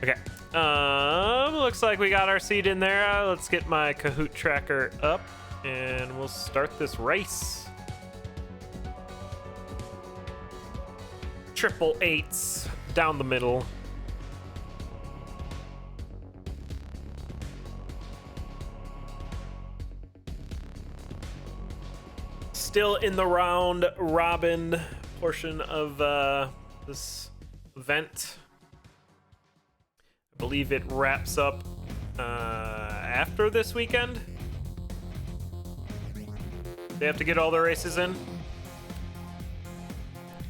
Okay. Looks like we got our seed in there. Let's get my CaHoot tracker up, and we'll start this race. Triple eights down the middle. Still in the round robin portion of this event. I believe it wraps up after this weekend. They have to get all their races in.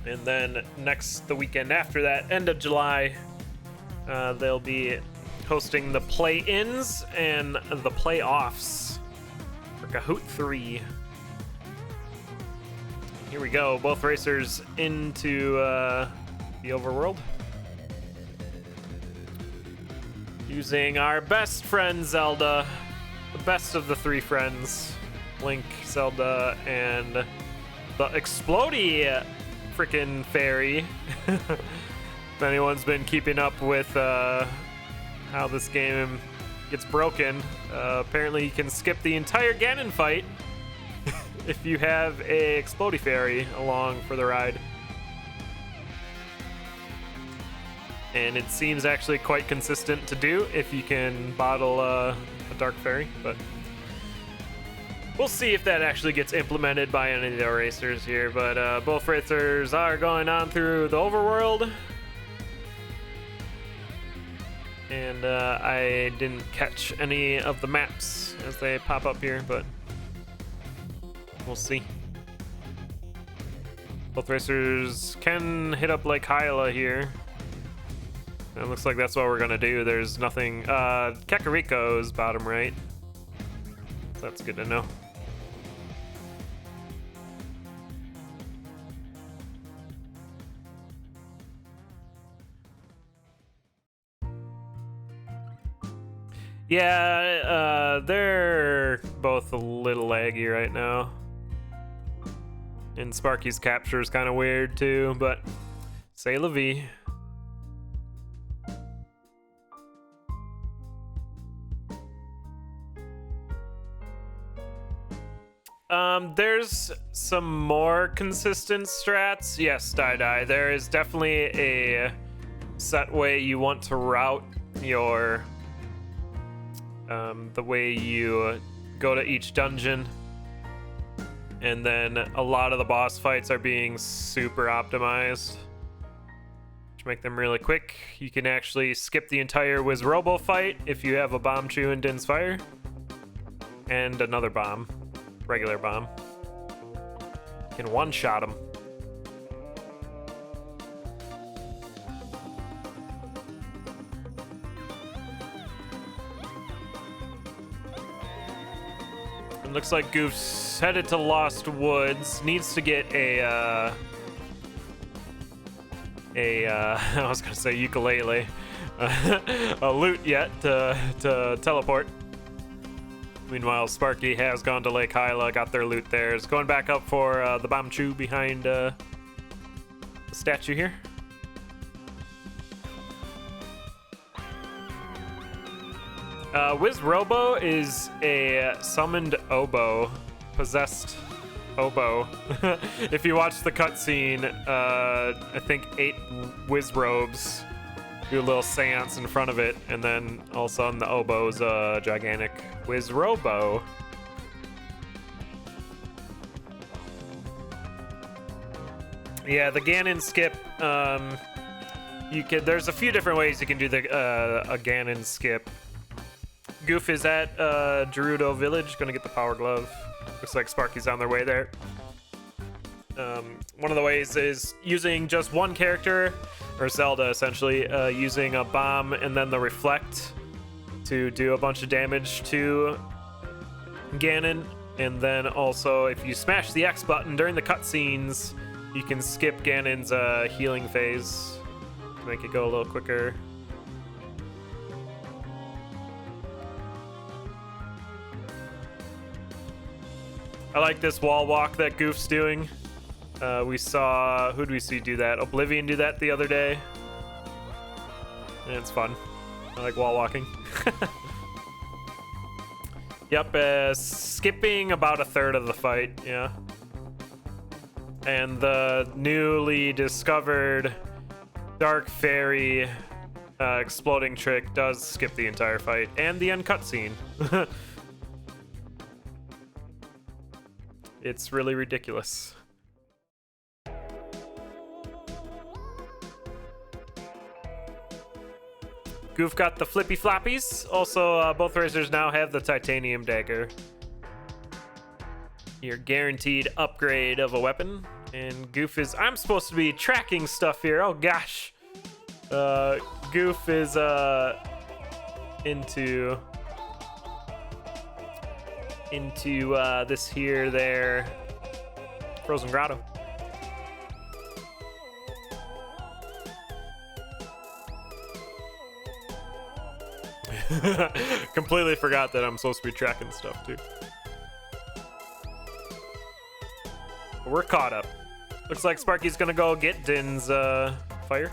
And then the weekend after that, end of July, they'll be hosting the play-ins and the playoffs for CaHoot 3. Here we go, both racers into the overworld. Using our best friend, Zelda. The best of the three friends. Link, Zelda, and the explodey frickin' fairy. If anyone's been keeping up with how this game gets broken, apparently you can skip the entire Ganon fight if you have a explodey fairy along for the ride. And it seems actually quite consistent to do if you can bottle a dark fairy, but we'll see if that actually gets implemented by any of the racers here. But both racers are going on through the overworld. And I didn't catch any of the maps as they pop up here, but we'll see. Both racers can hit up Lake Hyla here. It looks like that's what we're gonna do. There's nothing. Kakariko's bottom right. That's good to know. Yeah, they're both a little laggy right now. And Sparky's capture is kind of weird too, but c'est la vie. There's some more consistent strats. Yes, Die. There is definitely a set way you want to route your the way you go to each dungeon. And then a lot of the boss fights are being super optimized to make them really quick. You can actually skip the entire Wizrobo fight if you have a Bomb Chew and Din's Fire. And another bomb. Regular bomb. You can one-shot him. It looks like Goof's headed to Lost Woods. Needs to get a I was gonna say ukulele. A loot yet to teleport. Meanwhile, Sparky has gone to Lake Hyla, got their loot there. It's going back up for the Bomb Chew behind the statue here. Wizrobo is a summoned oboe, possessed oboe. If you watch the cutscene, I think 8 Wizrobes do a little seance in front of it, and then all of a sudden the oboe's a gigantic Wizrobo. Yeah, the Ganon skip, there's a few different ways you can do a Ganon skip. Goof is at Gerudo Village, gonna get the Power Glove. Looks like Sparky's on their way there. One of the ways is using just one character, or Zelda essentially, using a bomb and then the reflect to do a bunch of damage to Ganon. And then also, if you smash the X button during the cutscenes, you can skip Ganon's healing phase to make it go a little quicker. I like this wall walk that Goof's doing. We saw, who did we see do that? Oblivion do that the other day. And it's fun. I like wall walking. Yep, skipping about a third of the fight, yeah. And the newly discovered Dark Fairy exploding trick does skip the entire fight and the end cutscene. It's really ridiculous. Goof got the flippy floppies. Also, both racers now have the titanium dagger. Your guaranteed upgrade of a weapon. And Goof is... I'm supposed to be tracking stuff here. Oh, gosh. Goof is into this here, there. Frozen Grotto. Completely forgot that I'm supposed to be tracking stuff too. We're caught up. Looks like Sparky's gonna go get Din's fire.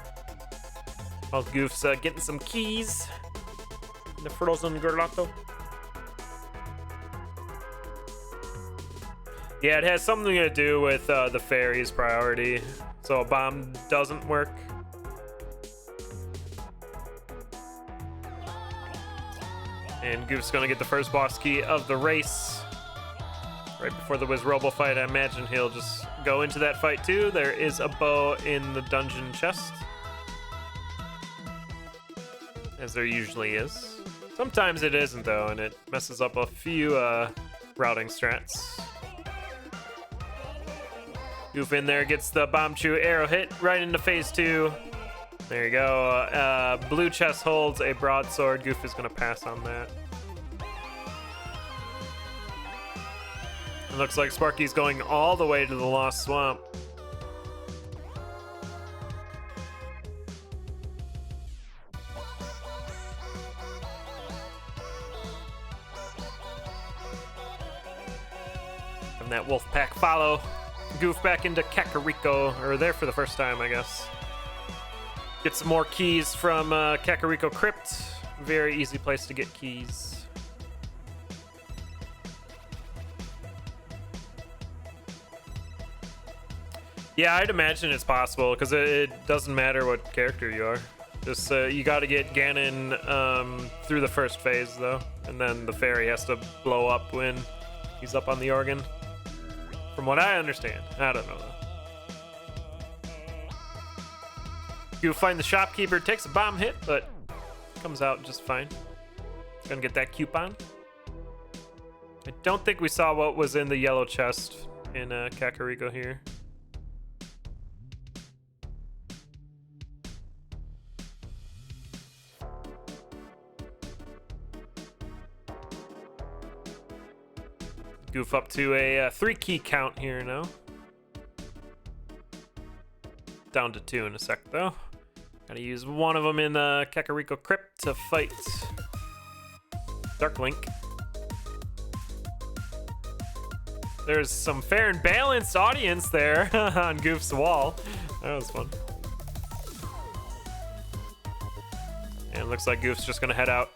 While Goof's getting some keys in the Frozen Grotto. Yeah, it has something to do with the fairy's priority. So a bomb doesn't work. And Goof's gonna get the first boss key of the race. Right before the Wizrobo fight, I imagine he'll just go into that fight too. There is a bow in the dungeon chest. As there usually is. Sometimes it isn't though, and it messes up a few routing strats. Goof in there, gets the Bomb Chew arrow hit right into phase 2. There you go. Blue chest holds a broadsword. Goof is gonna pass on that. It looks like Sparky's going all the way to the Lost Swamp. And that wolf pack follow. Goof back into Kakariko, or there for the first time, I guess. Get some more keys from Kakariko Crypt. Very easy place to get keys. Yeah, I'd imagine it's possible, because it doesn't matter what character you are. Just you got to get Ganon through the first phase, though. And then the fairy has to blow up when he's up on the organ. From what I understand. I don't know, though. You find the shopkeeper, takes a bomb hit, but comes out just fine. Gonna get that coupon. I don't think we saw what was in the yellow chest in Kakariko here. Goof up to a 3-key count here now. Down to 2 in a sec, though. Gotta use one of them in the Kakariko Crypt to fight Dark Link. There's some fair and balanced audience there on Goof's wall. That was fun. And it looks like Goof's just gonna head out.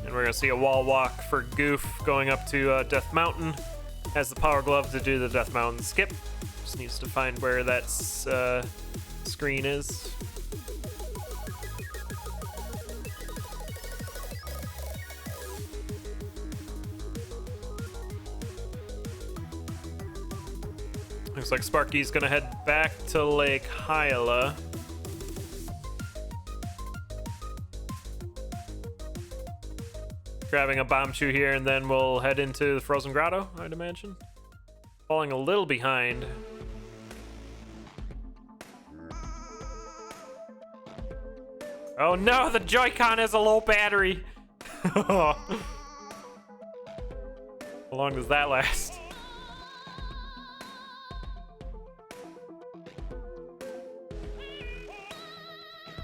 And we're gonna see a wall walk for Goof going up to Death Mountain. Has the Power Glove to do the Death Mountain skip. Just needs to find where that screen is. Looks like Sparky's gonna head back to Lake Hyla. Grabbing a Bomb Chew here, and then we'll head into the Frozen Grotto, I'd imagine. Falling a little behind. Oh no, the Joy-Con has a low battery. How long does that last?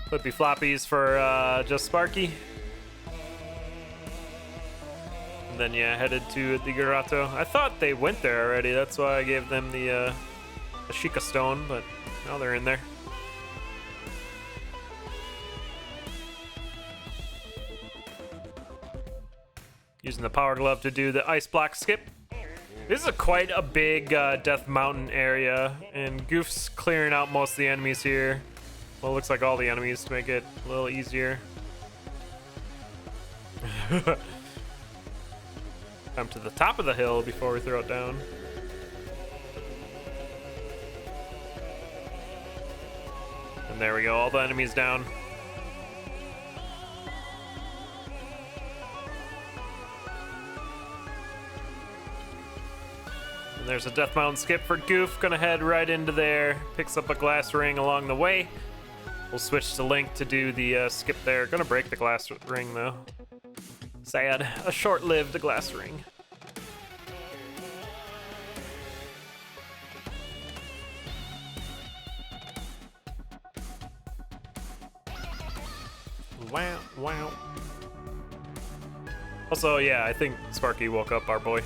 Flippy floppies for just Sparky. And then, yeah, headed to the Grotto. I thought they went there already. That's why I gave them the Sheikah Stone, but now they're in there. Using the Power Glove to do the Ice Block skip. This is quite a big Death Mountain area, and Goof's clearing out most of the enemies here. Well, it looks like all the enemies to make it a little easier. Come to the top of the hill before we throw it down. And there we go, all the enemies down. And there's a Death Mountain skip for Goof. Gonna head right into there. Picks up a glass ring along the way. We'll switch to Link to do the skip there. Gonna break the glass ring though. Sad. A short-lived glass ring. Wow, wow. Also, yeah, I think Sparky woke up our boy.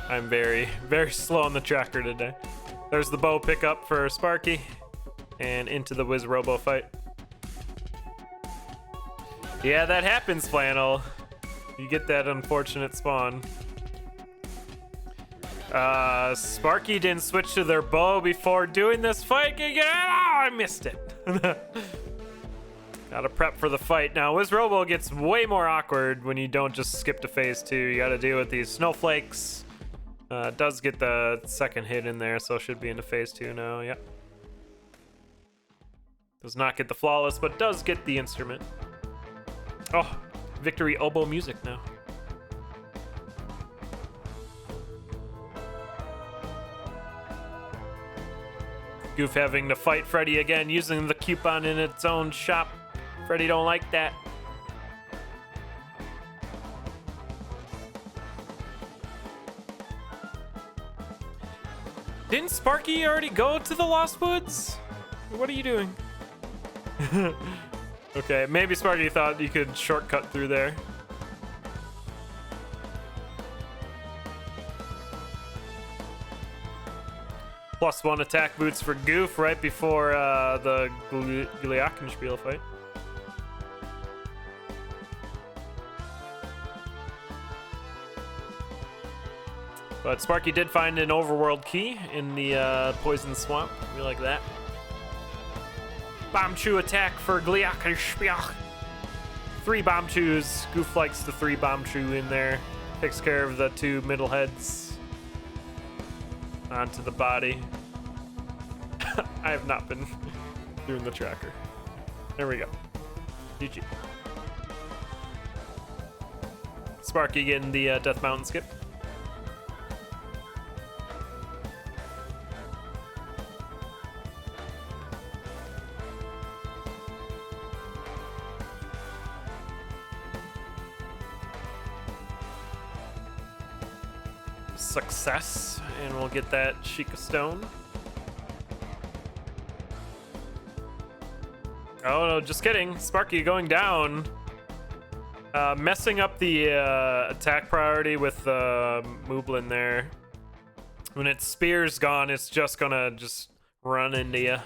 I'm very, very slow on the tracker today. There's the bow pickup for Sparky. And into the Wiz Robo fight. Yeah, that happens, Flannel. You get that unfortunate spawn. Sparky didn't switch to their bow before doing this fight. Oh, I missed it. Gotta prep for the fight. Now, Wiz Robo gets way more awkward when you don't just skip to phase 2. You gotta deal with these snowflakes. Does get the second hit in there, so should be into phase 2 now. Yep. Does not get the flawless, but does get the instrument. Oh, victory oboe music now. Goof having to fight Freddy again, using the coupon in its own shop. Freddy don't like that. Didn't Sparky already go to the Lost Woods? What are you doing? Okay, maybe Sparky thought you could shortcut through there. +1 attack boots for Goof right before the Glockenspiel fight. But Sparky did find an overworld key in the Poison Swamp. We like that. Bomb Chew attack for Glockenspiel. 3 Bomb Chews. Goof likes the 3 Bomb Chew in there. Takes care of the 2 middle heads. Onto the body. I have not been doing the tracker. There we go. GG. Sparky getting the Death Mountain skip. Success, and we'll get that Sheikah Stone. Oh no, just kidding. Sparky going down. Messing up the attack priority with Mooblin there. When its spear's gone, it's just gonna run into you.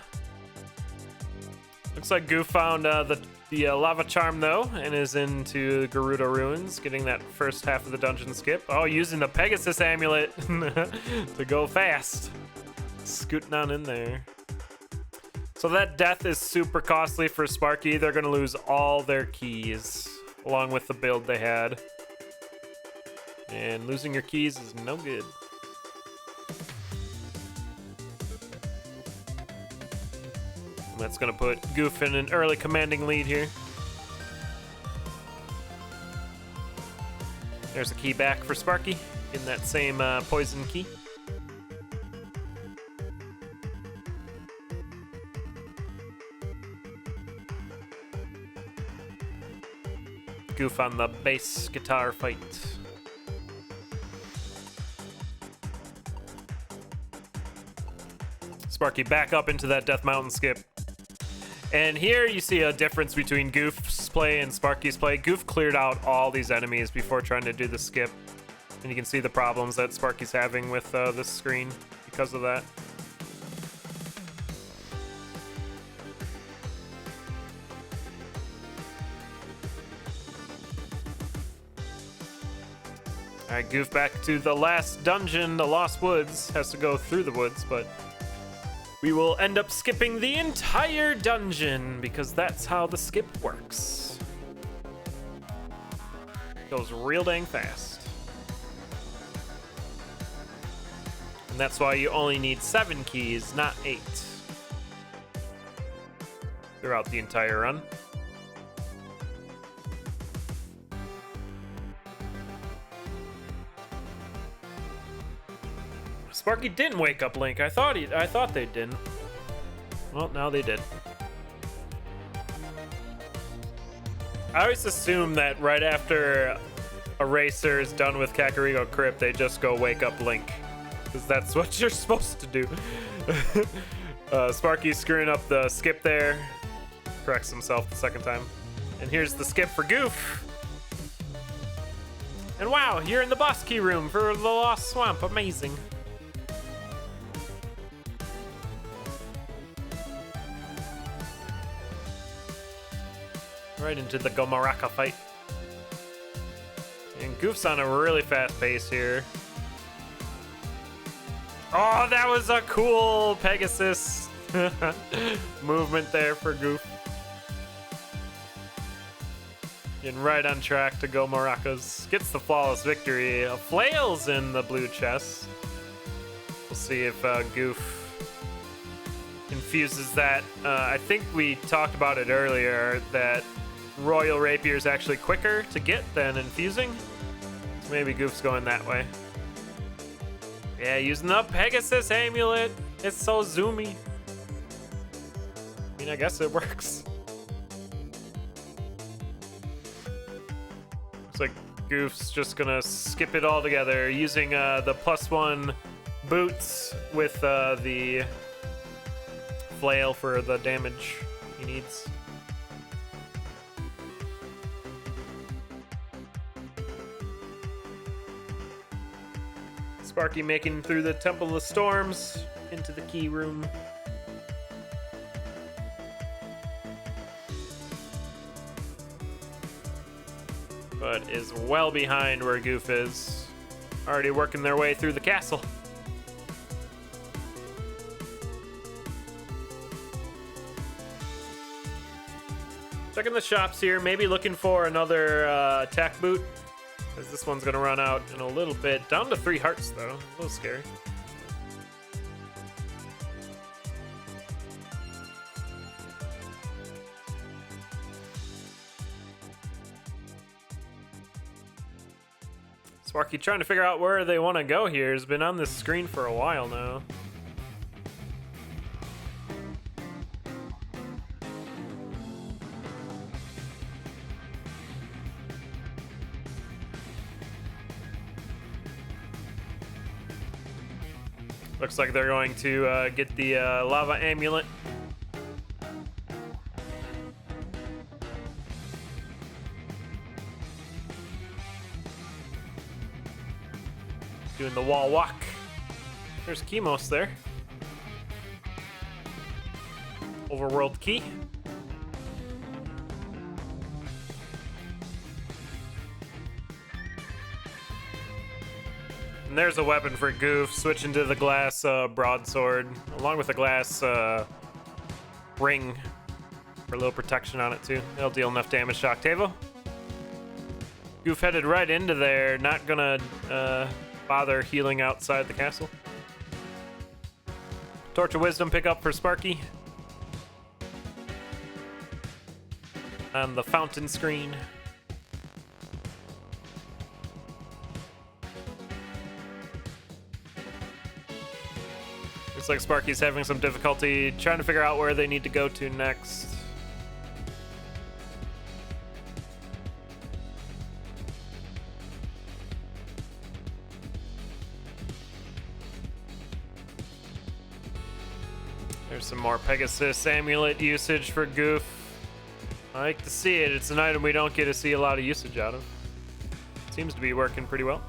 Looks like Goof found the Lava Charm though, and is into Gerudo Ruins, getting that first half of the dungeon skip. Oh, using the Pegasus Amulet to go fast. Scooting on in there. So that death is super costly for Sparky. They're gonna lose all their keys, along with the build they had. And losing your keys is no good. That's gonna put Goof in an early commanding lead here. There's a key back for Sparky in that same poison key. Goof on the bass guitar fight. Sparky back up into that Death Mountain skip. And here you see a difference between Goof's Link's play and Sparky's play, Goof cleared out all these enemies before trying to do the skip. And you can see the problems that Sparky's having with this screen because of that. Alright, Goof back to the last dungeon, the Lost Woods. Has to go through the woods, but we will end up skipping the entire dungeon because that's how the skip works. Goes real dang fast. And that's why you only need 7 keys, not 8. Throughout the entire run. Sparky didn't wake up Link. I thought they didn't. Well, now they did. I always assume that right after a racer is done with Kakariko Crypt, they just go wake up Link. Because that's what you're supposed to do. Sparky's screwing up the skip there. Corrects himself the second time. And here's the skip for Goof. And wow, you're in the boss key room for the Lost Swamp. Amazing. Right into the Gomaraka fight. And Goof's on a really fast pace here. Oh, that was a cool Pegasus movement there for Goof. Getting right on track to Gomarakas. Gets the flawless victory. A flail's in the blue chest. We'll see if Goof infuses that. I think we talked about it earlier that Royal Rapier is actually quicker to get than infusing. So maybe Goof's going that way. Yeah, using the Pegasus amulet. It's so zoomy. I mean, I guess it works. Looks like Goof's just gonna skip it all together using the +1 boots with the flail for the damage he needs. Sparky making through the Temple of the Storms into the key room. But is well behind where Goof is. Already working their way through the castle. Checking the shops here, maybe looking for another attack boot. As this one's gonna run out in a little bit. Down to 3 hearts though, a little scary. Sparky trying to figure out where they want to go here. Has been on this screen for a while now. Looks like they're going to get the lava amulet. Doing the wall walk. There's Chemos there. Overworld key. And there's a weapon for Goof, switching to the glass broadsword, along with a glass ring for a little protection on it too. It'll deal enough damage to Octavo. Goof headed right into there, not gonna bother healing outside the castle. Torch of Wisdom pick up for Sparky. On the fountain screen. Looks like Sparky's having some difficulty trying to figure out where they need to go to next. There's some more Pegasus amulet usage for Goof. I like to see it. It's an item we don't get to see a lot of usage out of. Seems to be working pretty well.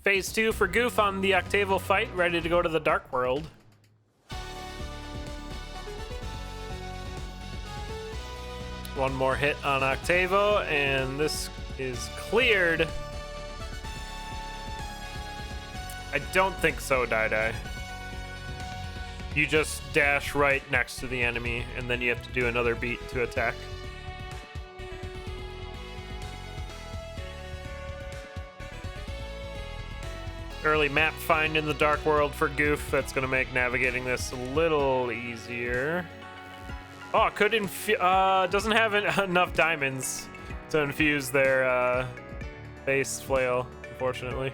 Phase 2 for Goof on the Octavo fight, ready to go to the Dark World. One more hit on Octavo, and this is cleared. I don't think so, Dai. You just dash right next to the enemy, and then you have to do another beat to attack. Early map find in the Dark World for Goof. That's going to make navigating this a little easier. Oh, it could doesn't have enough diamonds to infuse their base flail, unfortunately.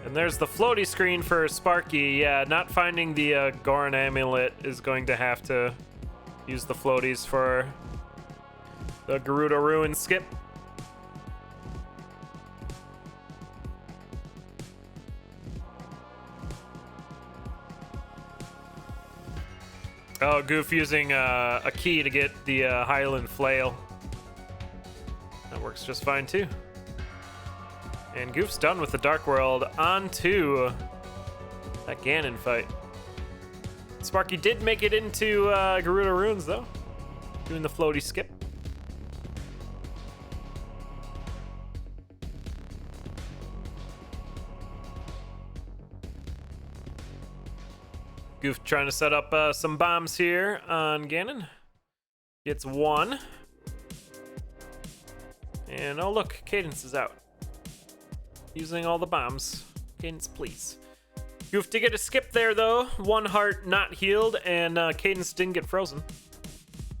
And there's the floaty screen for Sparky. Yeah, not finding the Goron amulet is going to have to use the floaties for the Gerudo Ruin skip. Oh, Goof using a key to get the Highland Flail. That works just fine too. And Goof's done with the Dark World. On to that Ganon fight. Sparky did make it into Gerudo Ruins though, doing the floaty skip. Goof trying to set up some bombs here on Ganon. Gets one. And oh look, Cadence is out. Using all the bombs. Cadence, please. Goof did get a skip there though. One heart not healed, and Cadence didn't get frozen.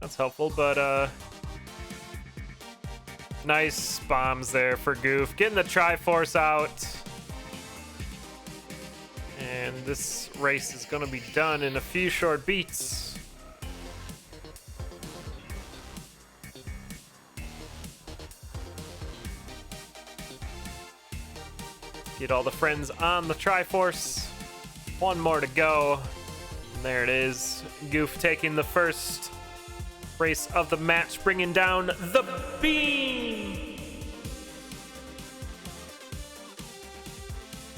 That's helpful, but nice bombs there for Goof. Getting the Triforce out. And this race is going to be done in a few short beats. Get all the friends on the Triforce. One more to go. And there it is. Goof taking the first race of the match, bringing down the beam.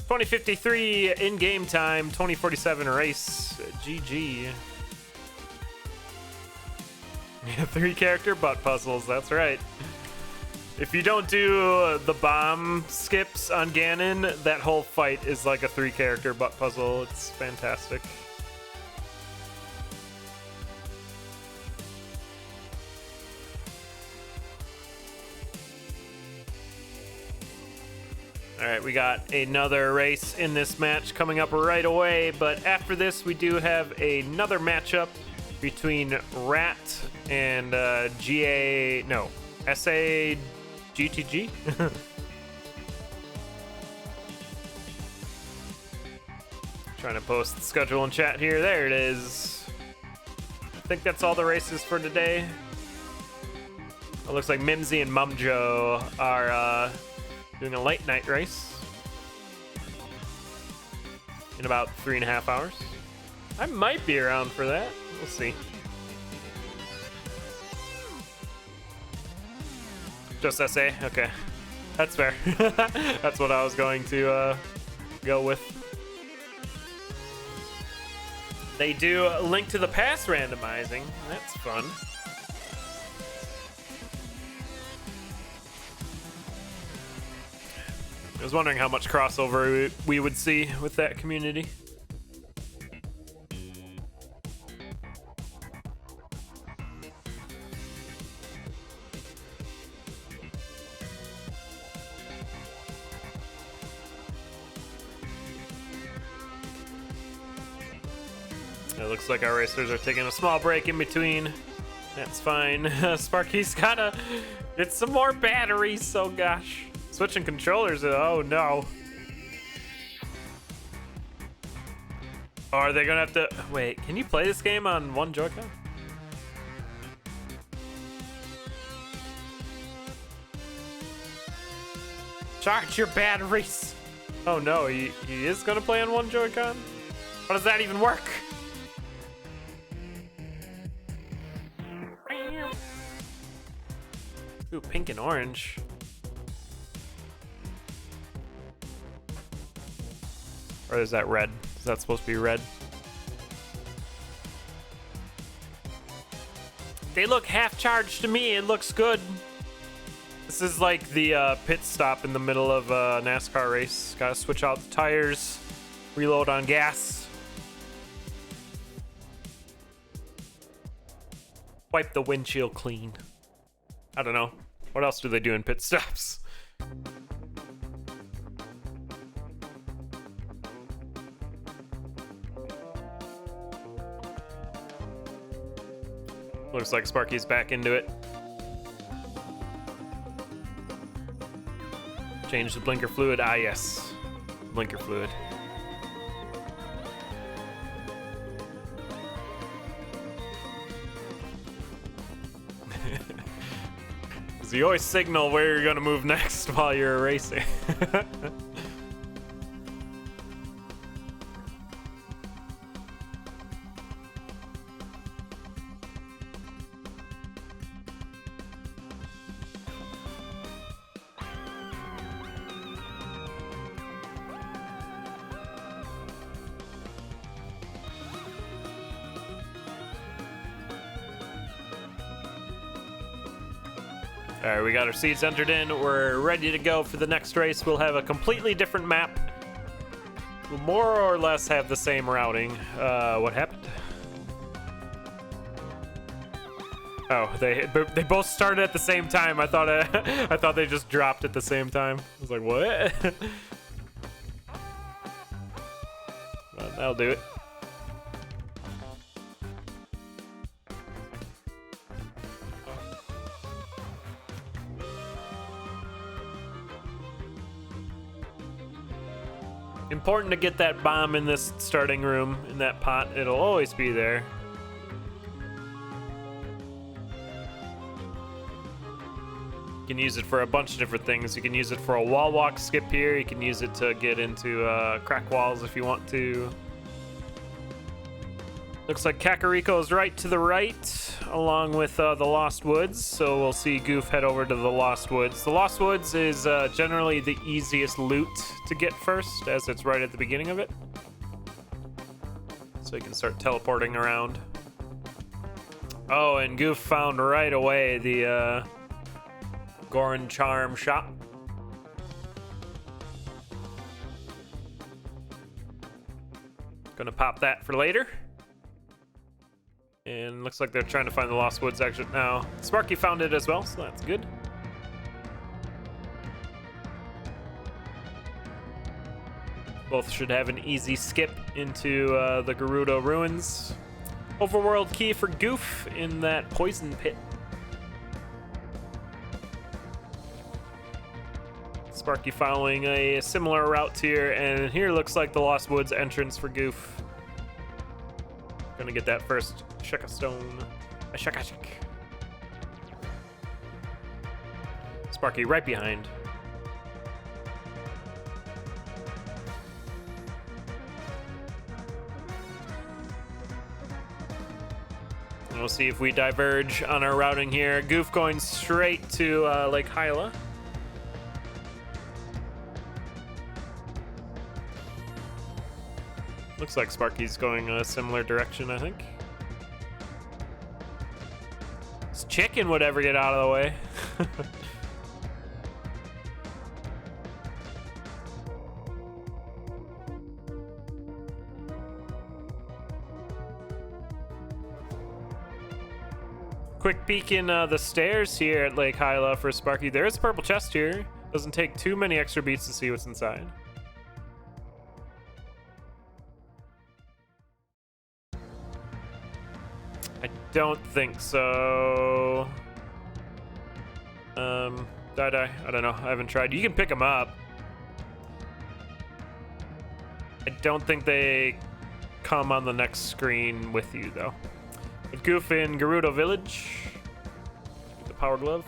2053 in-game time, 2047 race. GG. Yeah, 3-character butt puzzles, that's right. If you don't do the bomb skips on Ganon, that whole fight is like a 3-character butt puzzle. It's fantastic. All right, we got another race in this match coming up right away, but after this, we do have another matchup between Rat and SAGTG. Trying to post the schedule in chat here. There it is. I think that's all the races for today. It looks like Mimsy and Mumjo are doing a late night race in about 3.5 hours. I might be around for that. We'll see. Just SA? Okay. That's fair. That's what I was going to go with. They do link to the past randomizing. That's fun. I was wondering how much crossover we would see with that community. It looks like our racers are taking a small break in between. That's fine. Sparky's gotta get some more batteries, so gosh. Switching controllers, oh no. Are they gonna have to, wait, can you play this game on one Joy-Con? Charge your batteries. Oh no, he is gonna play on one Joy-Con? How does that even work? Ooh, pink and orange. Or is that red? Is that supposed to be red? They look half charged to me. It looks good. This is like the pit stop in the middle of a NASCAR race. Gotta switch out the tires, reload on gas. Wipe the windshield clean. I don't know. What else do they do in pit stops? Looks like Sparky's back into it. Change the blinker fluid. Ah, yes. Blinker fluid. So you always signal where you're gonna move next while you're racing. All right, we got our seats entered in. We're ready to go for the next race. We'll have a completely different map. We'll more or less have the same routing. What happened? Oh, they both started at the same time. I thought I thought they just dropped at the same time. I was like, what? Well, that'll do it. Important to get that bomb in this starting room, in that pot. It'll always be there. You can use it for a bunch of different things. You can use it for a wall walk skip here. You can use it to get into crack walls if you want to. Looks like Kakariko's right to the right, along with the Lost Woods. So we'll see Goof head over to the Lost Woods. The Lost Woods is generally the easiest loot to get first, as it's right at the beginning of it. So you can start teleporting around. Oh, and Goof found right away the Goron Charm shop. Gonna pop that for later. And looks like they're trying to find the Lost Woods exit now. Sparky found it as well, so that's good. Both should have an easy skip into the Gerudo ruins. Overworld key for Goof in that poison pit. Sparky following a similar route here, and here looks like the Lost Woods entrance for Goof. Gonna get that first Shaka Stone. A Shaka Shak. Sparky right behind. And we'll see if we diverge on our routing here. Goof going straight to Lake Hyla. Looks like Sparky's going a similar direction, I think. This chicken would ever get out of the way. Quick peek in the stairs here at Lake Hyla for Sparky. There is a purple chest here. Doesn't take too many extra beats to see what's inside. I don't think so. Die. I don't know. I haven't tried. You can pick them up. I don't think they come on the next screen with you, though. But Goof in Gerudo Village. Get the Power Glove.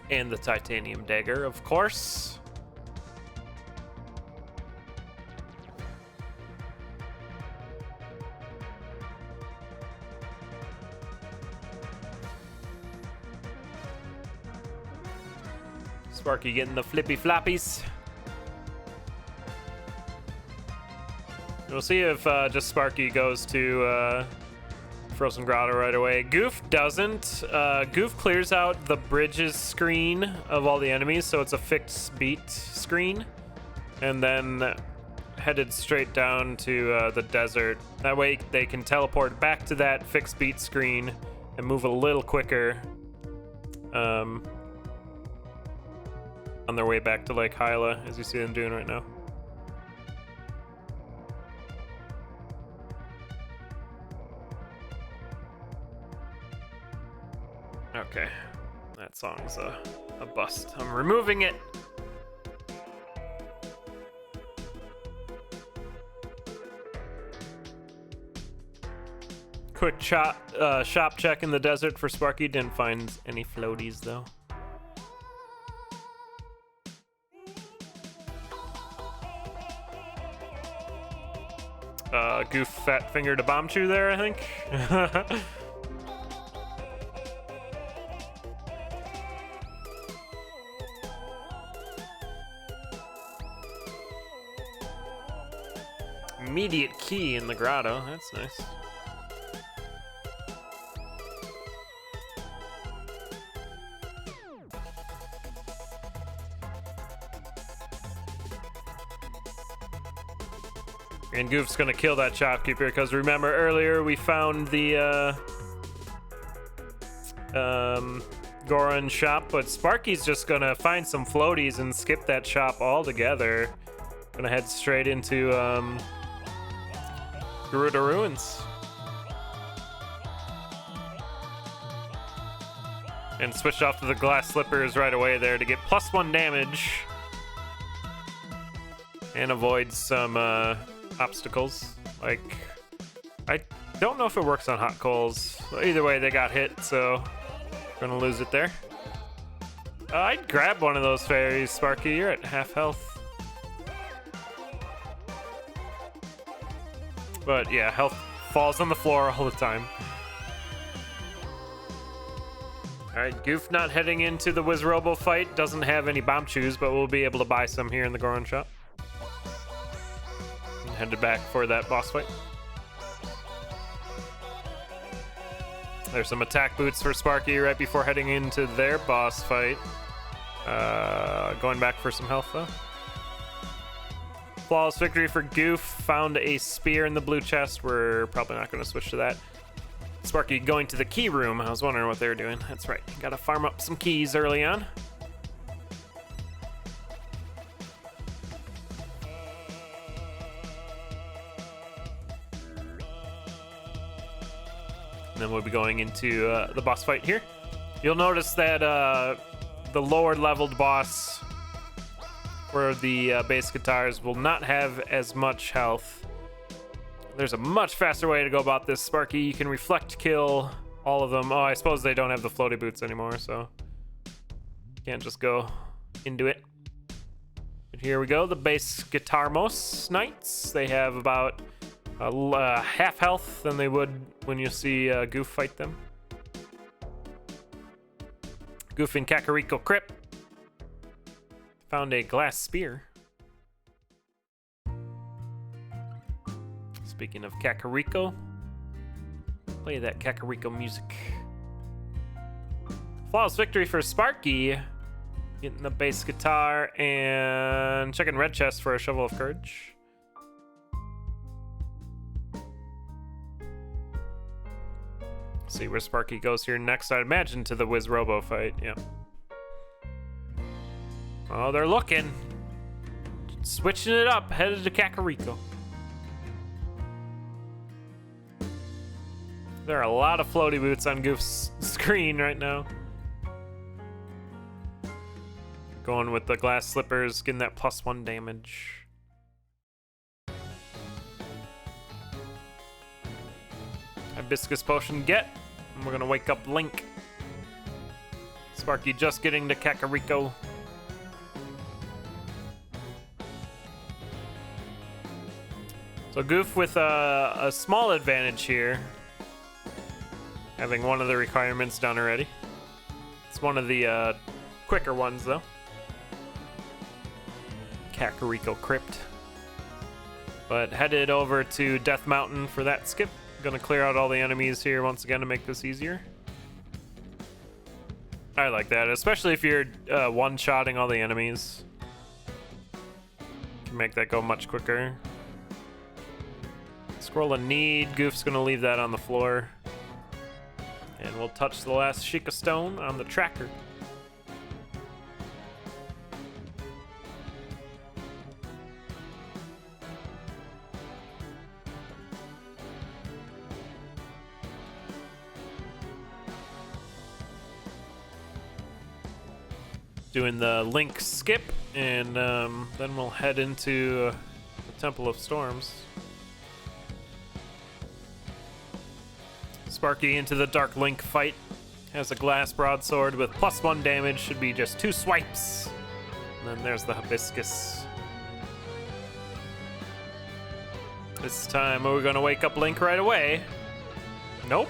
And the titanium dagger, of course. Sparky getting the flippy floppies. We'll see if just Sparky goes to Frozen Grotto right away. Goof doesn't. Goof clears out the bridges screen of all the enemies, so it's a fixed beat screen. And then headed straight down to the desert. That way they can teleport back to that fixed beat screen and move a little quicker. On their way back to Lake Hyla, as you see them doing right now. Okay, that song's a bust. I'm removing it. Quick shop check in the desert for Sparky. Didn't find any floaties though. Goof fat fingered a bomb chew there, I think. Immediate key in the grotto. That's nice. And Goof's gonna kill that shopkeeper because remember earlier we found the Goron shop, but Sparky's just gonna find some floaties and skip that shop altogether. Gonna head straight into Gerudo Ruins. And switched off to the glass slippers right away there to get +1 damage. And avoid some obstacles. Like, I don't know if it works on hot coals. Either way, they got hit, so gonna lose it there. I'd grab one of those fairies, Sparky. You're at half health. But yeah, health falls on the floor all the time. Alright, Goof not heading into the Wizrobo fight. Doesn't have any bomb chews, but we'll be able to buy some here in the Goron shop. And headed back for that boss fight. There's some attack boots for Sparky right before heading into their boss fight. Going back for some health though. Flawless victory for Goof. Found a spear in the blue chest. We're probably not going to switch to that. Sparky going to the key room. I was wondering what they were doing. That's right. Got to farm up some keys early on. And then we'll be going into the boss fight here. You'll notice that the lower leveled boss for the bass guitars will not have as much health. There's a much faster way to go about this, Sparky. You can reflect kill all of them. Oh, I suppose they don't have the floaty boots anymore, so can't just go into it. But here we go, the bass guitarmos knights. They have about half health than they would when you see Goof fight them. Goof and Kakariko Crypt. Found a glass spear. Speaking of Kakariko, play that Kakariko music. Flawless victory for Sparky. Getting the bass guitar and checking red chest for a shovel of courage. See where Sparky goes here next. I'd imagine to the Wizrobo fight. Yeah. Oh, they're looking. Switching it up. Headed to Kakariko. There are a lot of floaty boots on Goof's screen right now. Going with the glass slippers, getting that +1 damage. Hibiscus potion get. And we're gonna wake up Link. Sparky just getting to Kakariko. So Goof with a small advantage here, having one of the requirements done already. It's one of the quicker ones though. Kakariko Crypt. But headed over to Death Mountain for that skip. Gonna clear out all the enemies here once again to make this easier. I like that, especially if you're one-shotting all the enemies. Can make that go much quicker. Scroll a need. Goof's gonna leave that on the floor. And we'll touch the last Sheikah Stone on the tracker. Doing the Link skip, and then we'll head into the Temple of Storms. Sparky into the Dark Link fight. Has a glass broadsword with +1 damage. Should be just 2 swipes. And then there's the Hibiscus. This time, are we gonna wake up Link right away? Nope.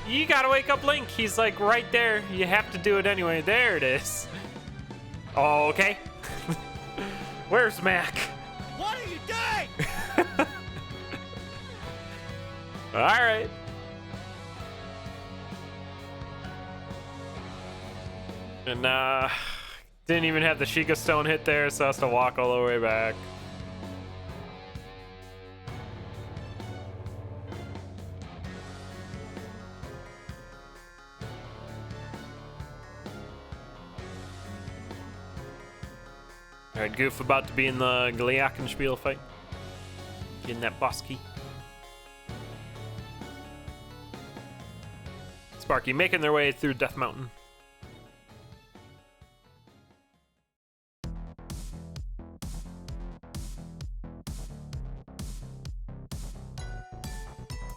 You gotta wake up Link. He's like right there. You have to do it anyway. There it is. Oh, okay. Where's Mac? What are you doing? All right. And didn't even have the Sheikah Stone hit there, so has to walk all the way back. All right, Goof about to be in the Glockenspiel fight. Getting that boss key. Sparky making their way through Death Mountain.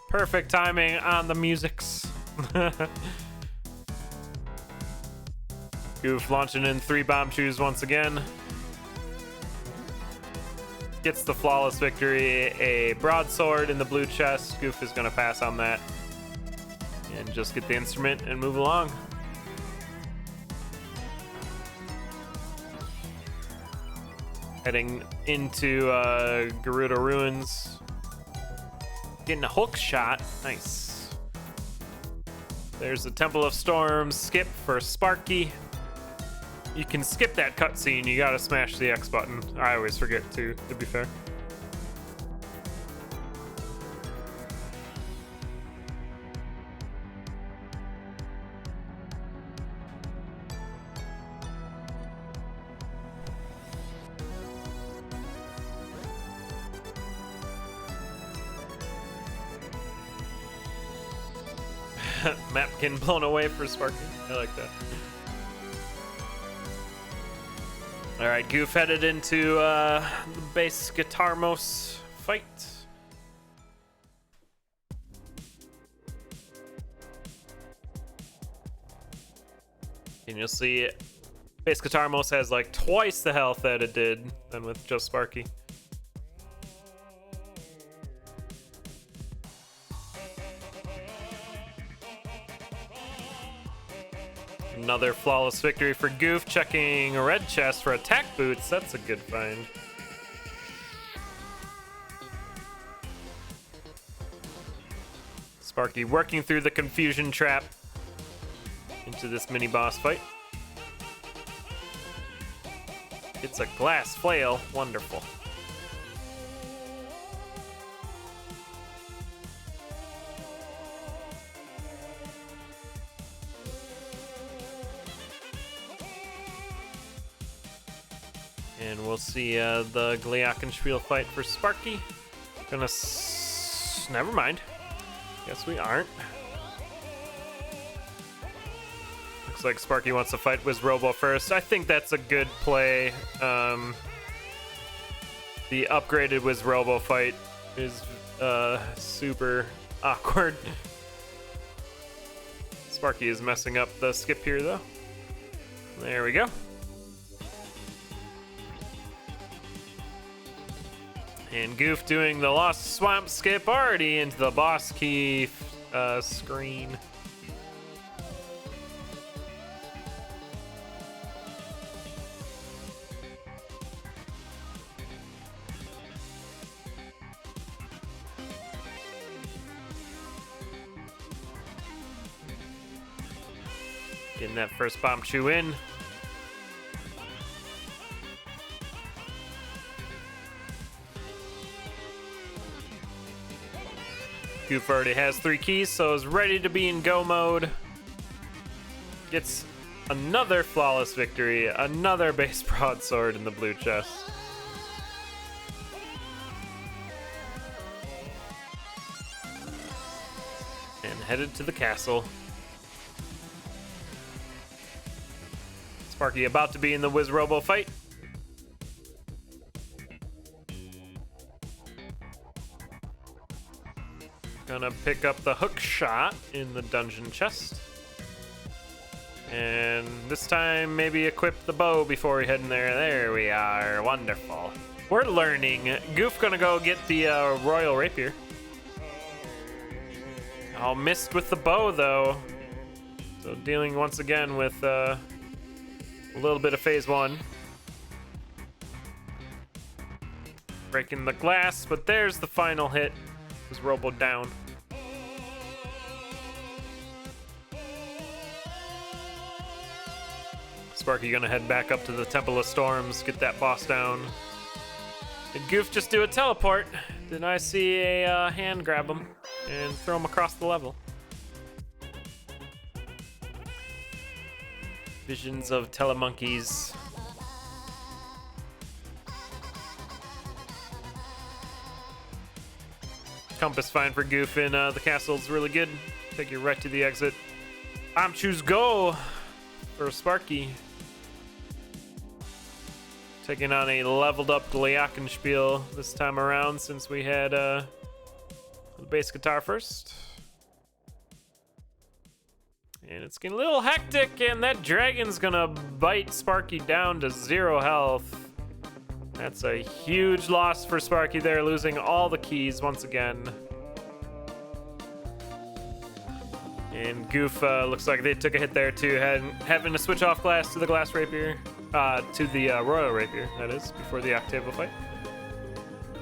Perfect timing on the musics. Goof launching in 3 bomb shoes once again. Gets the flawless victory. A broadsword in the blue chest. Goof is going to pass on that. And just get the instrument and move along. Heading into Gerudo Ruins. Getting a hook shot. Nice. There's the Temple of Storms skip for Sparky. You can skip that cutscene. You gotta smash the X button. I always forget to be fair. Map getting blown away for Sparky. I like that. Alright, Goof headed into the base Guitarmos fight. And you'll see base Guitarmos has like twice the health that it did than with just Sparky. Another flawless victory for Goof, checking a red chest for attack boots. That's a good find. Sparky working through the confusion trap into this mini boss fight. It's a glass flail. Wonderful. And we'll see the Glockenspiel fight for Sparky. Never mind. Guess we aren't. Looks like Sparky wants to fight Wizrobo first. I think that's a good play. The upgraded Wizrobo fight is super awkward. Sparky is messing up the skip here, though. There we go. And Goof doing the Lost Swamp skip already into the boss key screen. Getting that first bomb chew in. Goof already has 3 keys, so is ready to be in go mode. Gets another flawless victory, another base broadsword in the blue chest. And headed to the castle. Sparky about to be in the Wiz Robo fight. Gonna pick up the hook shot in the dungeon chest. And this time, maybe equip the bow before we head in there. There we are. Wonderful. We're learning. Goof gonna go get the Royal Rapier. Oh, missed with the bow, though. So dealing once again with a little bit of phase 1. Breaking the glass, but there's the final hit. Was robo down. Sparky gonna head back up to the Temple of Storms, get that boss down. Did Goof just do a teleport? Then I see a hand grab him and throw him across the level. Visions of telemonkeys. Compass fine for Goof in the castle's really good. Take you right to the exit. I'm choose go for Sparky. Taking on a leveled up Glockenspiel this time around since we had the bass guitar first. And it's getting a little hectic, and that dragon's gonna bite Sparky down to 0 health. That's a huge loss for Sparky there, losing all the keys once again. And Goof looks like they took a hit there too, having to switch off glass to the glass rapier, to the Royal Rapier, that is, before the Octavo fight.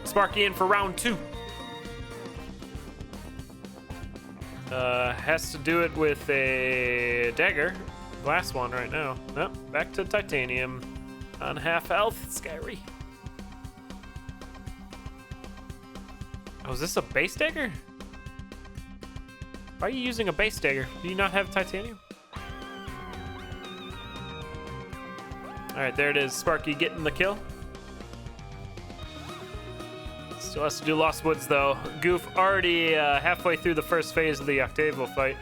Sparky in for round 2. Has to do it with a dagger. Glass one right now. Nope, back to titanium. On half health, scary. Oh, is this a base dagger? Why are you using a base dagger? Do you not have titanium? Alright, there it is. Sparky getting the kill. Still has to do Lost Woods, though. Goof already halfway through the first phase of the Octavo fight.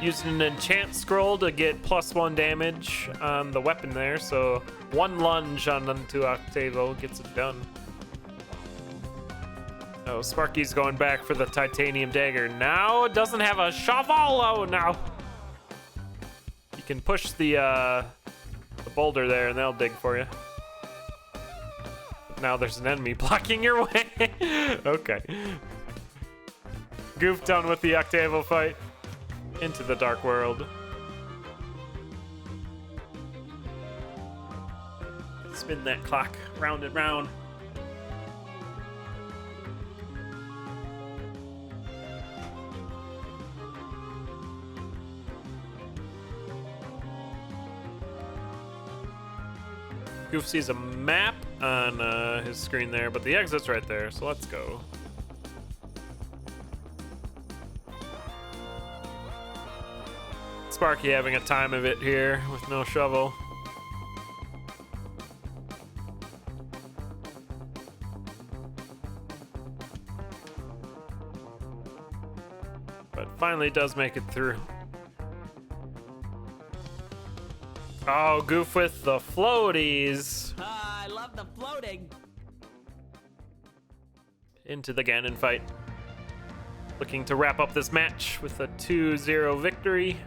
Used an enchant scroll to get +1 damage on the weapon there, so 1 lunge onto Octavo gets it done. Oh, Sparky's going back for the titanium dagger. Now it doesn't have a shovel. Oh, no. You can push the boulder there and they'll dig for you. But now there's an enemy blocking your way. Okay. Goof done with the Octavo fight. Into the dark world. Spin that clock round and round. Goof sees a map on his screen there, but the exit's right there, so let's go. Sparky having a time of it here with no shovel. But finally does make it through. Oh, Goof with the floaties. I love the floating. Into the Ganon fight. Looking to wrap up this match with a 2-0 victory.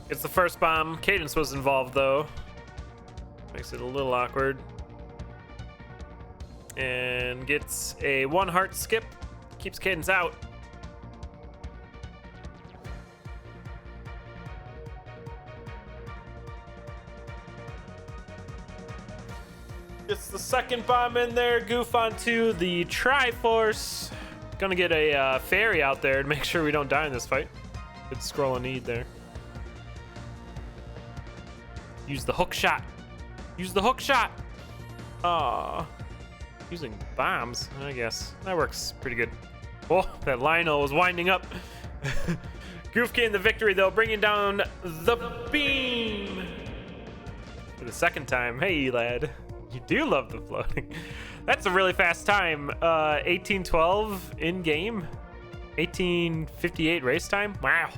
It's the first bomb. Cadence was involved, though. Makes it a little awkward. And gets a 1 heart skip. Keeps Cadence out. Gets the second bomb in there. Goof onto the Triforce. Gonna get a fairy out there to make sure we don't die in this fight. Good scroll of need there. Use the hook shot. Use the hook shot. Aw. Using bombs, I guess. That works pretty good. Oh, that Lionel was winding up. Goof gained the victory, though, bringing down the beam. For the second time. Hey, lad. You do love the floating. That's a really fast time. 1812 in-game. 1858 race time. Wow.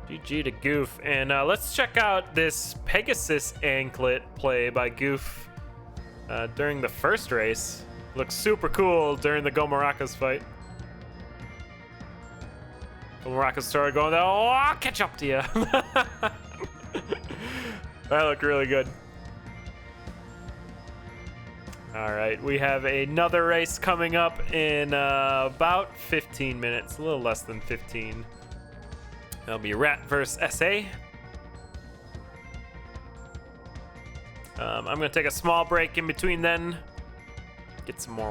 GG to Goof. And let's check out this Pegasus anklet play by Goof during the first race. Looks super cool during the Go Maracas fight. Go Maracas started going, oh, I'll catch up to you. That looked really good. All right, we have another race coming up in about 15 minutes, a little less than 15. That'll be Rat versus SA. I'm gonna take a small break in between then, get some more water.